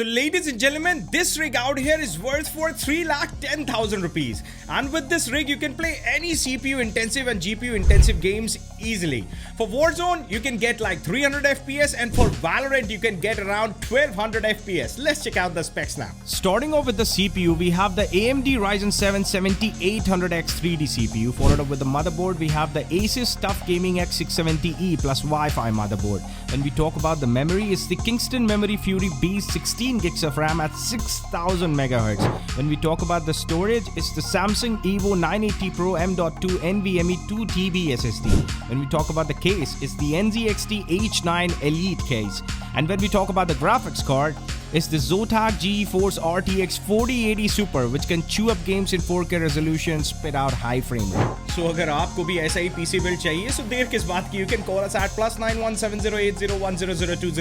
So ladies and gentlemen, this rig out here is worth for 3,10,000 rupees. And with this rig, you can play any CPU intensive and GPU intensive games easily. For Warzone, you can get like 300 FPS, and for Valorant, you can get around 1200 FPS. Let's check out the specs now. Starting off with the CPU, we have the AMD Ryzen 7 7800X 3D CPU. Followed up with the motherboard, we have the Asus TUF Gaming X670E plus Wi-Fi motherboard. When we talk about the memory, it's the Kingston Memory Fury Beast 16 gigs of RAM at 6000 MHz. When we talk about the storage, it's the Samsung Evo 980 Pro M.2 NVMe 2TB SSD. When we talk about the case, it's the NZXT H9 Elite case. And when we talk about the graphics card, it's the Zotac GeForce RTX 4080 Super, which can chew up games in 4K resolution and spit out high frame rate. So अगर आपको भी ऐसा ही PC build चाहिए, so देर किस बात की? You can call us at +917080100020.